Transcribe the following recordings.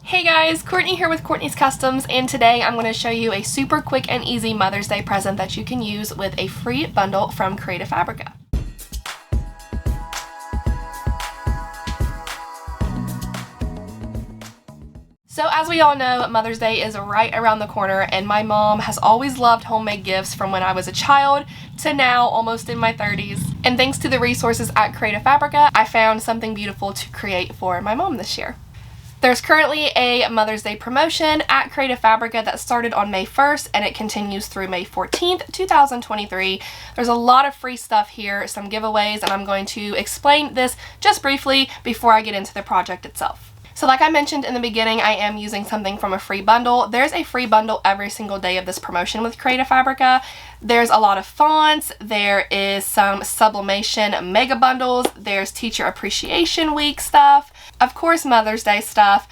Hey guys, Courtney here with Courtney's Customs, and today I'm going to show you a super quick and easy Mother's Day present that you can use with a free bundle from Creative Fabrica. So as we all know, Mother's Day is right around the corner, and my mom has always loved homemade gifts from when I was a child to now, almost in my 30s. And thanks to the resources at Creative Fabrica, I found something beautiful to create for my mom this year. There's currently a Mother's Day promotion at Creative Fabrica that started on May 1st and it continues through May 14th, 2023. There's a lot of free stuff here, some giveaways, and I'm going to explain this just briefly before I get into the project itself. So like I mentioned in the beginning, I am using something from a free bundle. There's a free bundle every single day of this promotion with Creative Fabrica. There's a lot of fonts, there is some sublimation mega bundles, there's Teacher Appreciation Week stuff, of course Mother's Day stuff,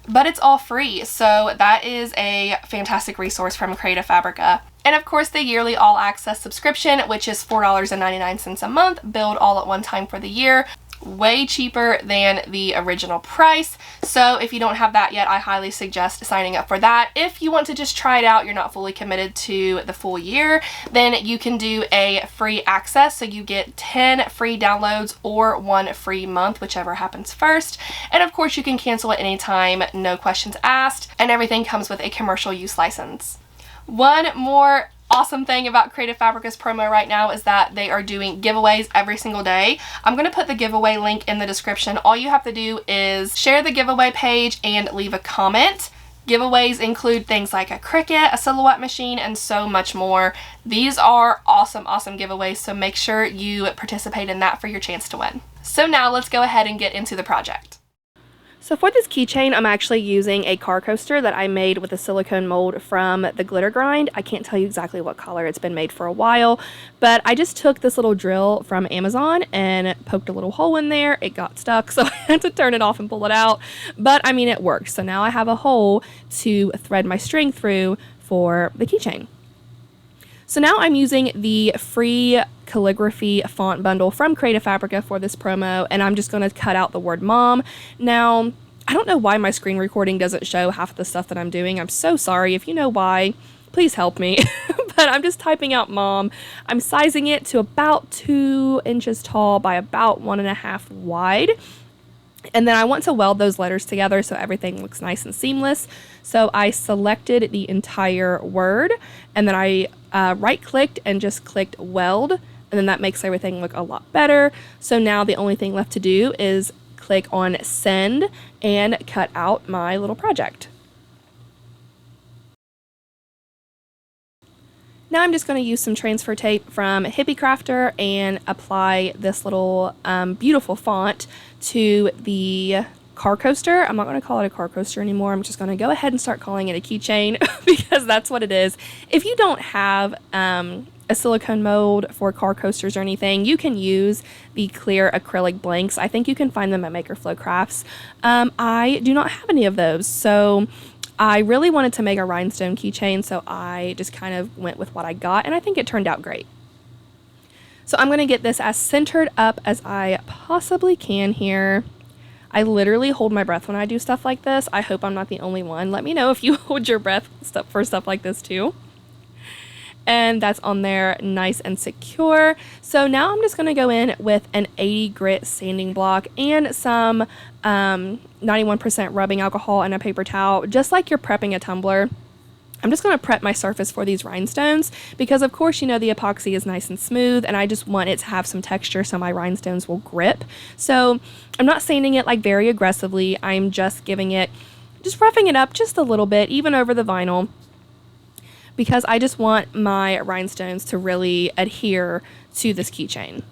but it's all free, so that is a fantastic resource from Creative Fabrica. And of course the yearly all access subscription, which is $4.99 a month, billed all at one time for the year. Way cheaper than the original price. So if you don't have that yet, I highly suggest signing up for that. If you want to just try it out, you're not fully committed to the full year, then you can do a free access. So you get 10 free downloads or 1 free month, whichever happens first. And of course you can cancel at any time, no questions asked, and everything comes with a commercial use license. One more awesome thing about Creative Fabrica's promo right now is that they are doing giveaways every single day. I'm going to put the giveaway link in the description. All you have to do is share the giveaway page and leave a comment. Giveaways include things like a Cricut, a silhouette machine, and so much more. These are awesome giveaways, so make sure you participate in that for your chance to win. So now let's go ahead and get into the project. So for this keychain, I'm actually using a car coaster that I made with a silicone mold from the glitter grind. I can't tell you exactly what color, it's been made for a while, but I just took this little drill from Amazon and poked a little hole in there. It got stuck, so I had to turn it off and pull it out, but I mean, it worked. So now I have a hole to thread my string through for the keychain. So now I'm using the free calligraphy font bundle from Creative Fabrica for this promo, and I'm just going to cut out the word mom. Now, I don't know why my screen recording doesn't show half of the stuff that I'm doing. I'm so sorry. If you know why, please help me. But I'm just typing out mom. I'm sizing it to about 2 inches tall by about 1.5 wide. And then I want to weld those letters together so everything looks nice and seamless. So I selected the entire word, and then I right-clicked and just clicked weld, and then that makes everything look a lot better. So now the only thing left to do is click on send and cut out my little project. Now I'm just going to use some transfer tape from Hippie Crafter and apply this little beautiful font to the car coaster. I'm not going to call it a car coaster anymore. I'm just going to go ahead and start calling it a keychain because that's what it is. If you don't have a silicone mold for car coasters or anything, you can use the clear acrylic blanks. I think you can find them at Maker Flow Crafts. I do not have any of those, so I really wanted to make a rhinestone keychain, so I just kind of went with what I got, and I think it turned out great. So I'm going to get this as centered up as I possibly can here. I literally hold my breath when I do stuff like this. I hope I'm not the only one. Let me know if you hold your breath for stuff like this too. And that's on there nice and secure. So now I'm just going to go in with an 80 grit sanding block and some 91% rubbing alcohol and a paper towel, just like you're prepping a tumbler. I'm just going to prep my surface for these rhinestones because of course you know the epoxy is nice and smooth, and I just want it to have some texture so my rhinestones will grip. So I'm not sanding it like very aggressively. I'm just roughing it up just a little bit, even over the vinyl, because I just want my rhinestones to really adhere to this keychain.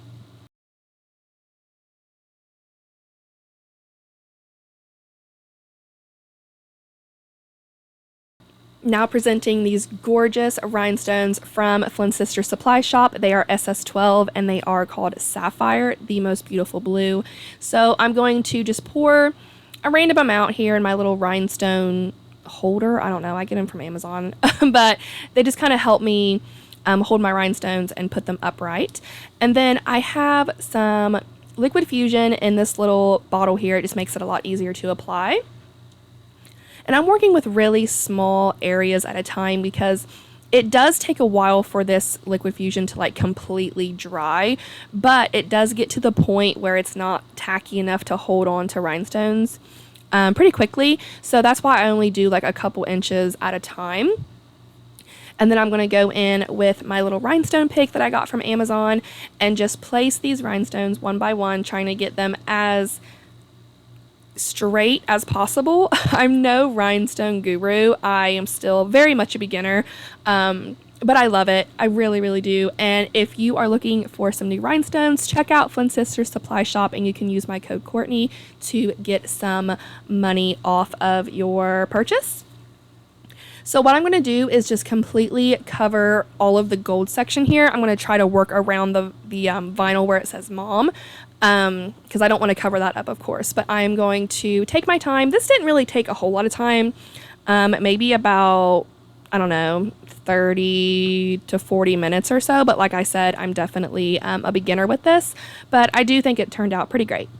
Now presenting these gorgeous rhinestones from Flynn's Sister Supply Shop. They are SS12 and they are called Sapphire, the most beautiful blue. So I'm going to just pour a random amount here in my little rhinestone holder. I don't know, I get them from Amazon, but they just kind of help me hold my rhinestones and put them upright. And then I have some liquid fusion in this little bottle here. It just makes it a lot easier to apply. And I'm working with really small areas at a time because it does take a while for this liquid fusion to like completely dry, but it does get to the point where it's not tacky enough to hold on to rhinestones pretty quickly. So that's why I only do like a couple inches at a time. And then I'm going to go in with my little rhinestone pick that I got from Amazon and just place these rhinestones one by one, trying to get them as straight as possible. I'm no rhinestone guru. I am still very much a beginner, but I love it. I really, really do. And if you are looking for some new rhinestones, check out Flynn Sisters Supply Shop, and you can use my code Courtney to get some money off of your purchase. So what I'm going to do is just completely cover all of the gold section here. I'm going to try to work around the vinyl where it says mom, because I don't want to cover that up, of course. But I am going to take my time. This didn't really take a whole lot of time, maybe about, I don't know, 30 to 40 minutes or so. But like I said, I'm definitely a beginner with this, but I do think it turned out pretty great.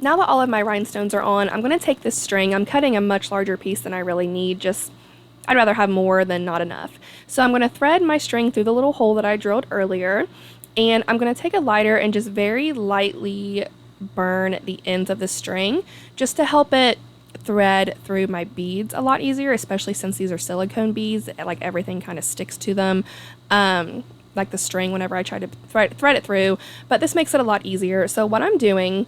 Now that all of my rhinestones are on, I'm going to take this string. I'm cutting a much larger piece than I really need, just I'd rather have more than not enough. So I'm going to thread my string through the little hole that I drilled earlier, and I'm going to take a lighter and just very lightly burn the ends of the string just to help it thread through my beads a lot easier, especially since these are silicone beads. Like everything kind of sticks to them, like the string whenever I try to thread it through, but this makes it a lot easier. So what I'm doing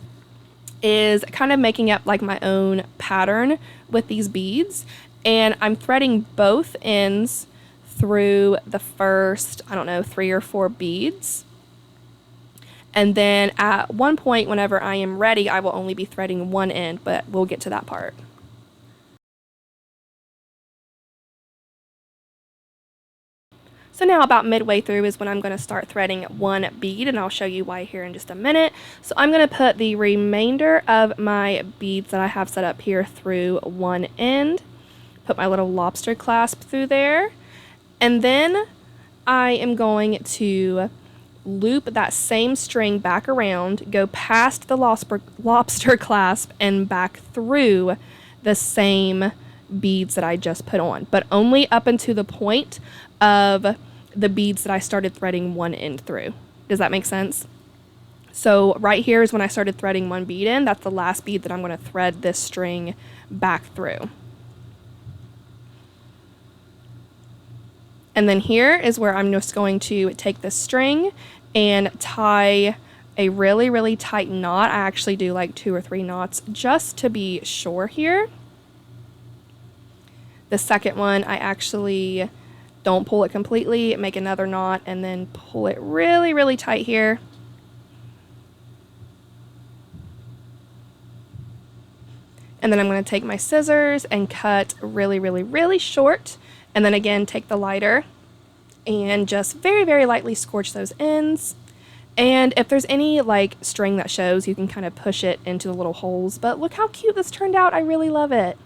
is kind of making up like my own pattern with these beads, and I'm threading both ends through the first, I don't know, 3 or 4 beads, and then at one point whenever I am ready I will only be threading one end, but we'll get to that part. So now about midway through is when I'm going to start threading one bead, and I'll show you why here in just a minute. So I'm going to put the remainder of my beads that I have set up here through one end, put my little lobster clasp through there, and then I am going to loop that same string back around, go past the lobster clasp and back through the same beads that I just put on, but only up until the point of the beads that I started threading one end through. Does that make sense? So right here is when I started threading one bead in. That's the last bead that I'm going to thread this string back through. And then here is where I'm just going to take this string and tie a really, really tight knot. I actually do like 2 or 3 knots just to be sure here. The second one, I actually don't pull it completely, make another knot, and then pull it really, really tight here. And then I'm going to take my scissors and cut really, really, really short, and then again take the lighter and just very, very lightly scorch those ends. And if there's any like string that shows, you can kind of push it into the little holes. But look how cute this turned out. I really love it.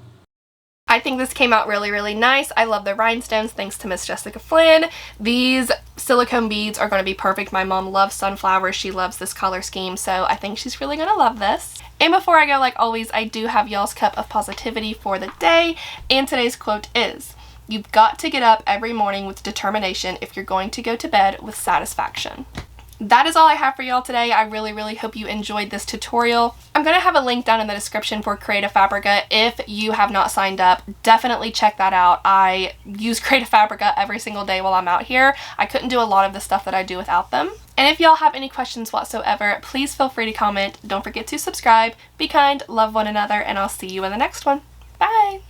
I think this came out really, really nice. I love the rhinestones, thanks to Miss Jessica Flynn. These silicone beads are going to be perfect. My mom loves sunflowers. She loves this color scheme, so I think she's really going to love this. And before I go, like always, I do have y'all's cup of positivity for the day, and today's quote is, "You've got to get up every morning with determination if you're going to go to bed with satisfaction." That is all I have for y'all today. I really, really hope you enjoyed this tutorial. I'm going to have a link down in the description for Creative Fabrica. If you have not signed up, definitely check that out. I use Creative Fabrica every single day while I'm out here. I couldn't do a lot of the stuff that I do without them. And if y'all have any questions whatsoever, please feel free to comment. Don't forget to subscribe, be kind, love one another, and I'll see you in the next one. Bye!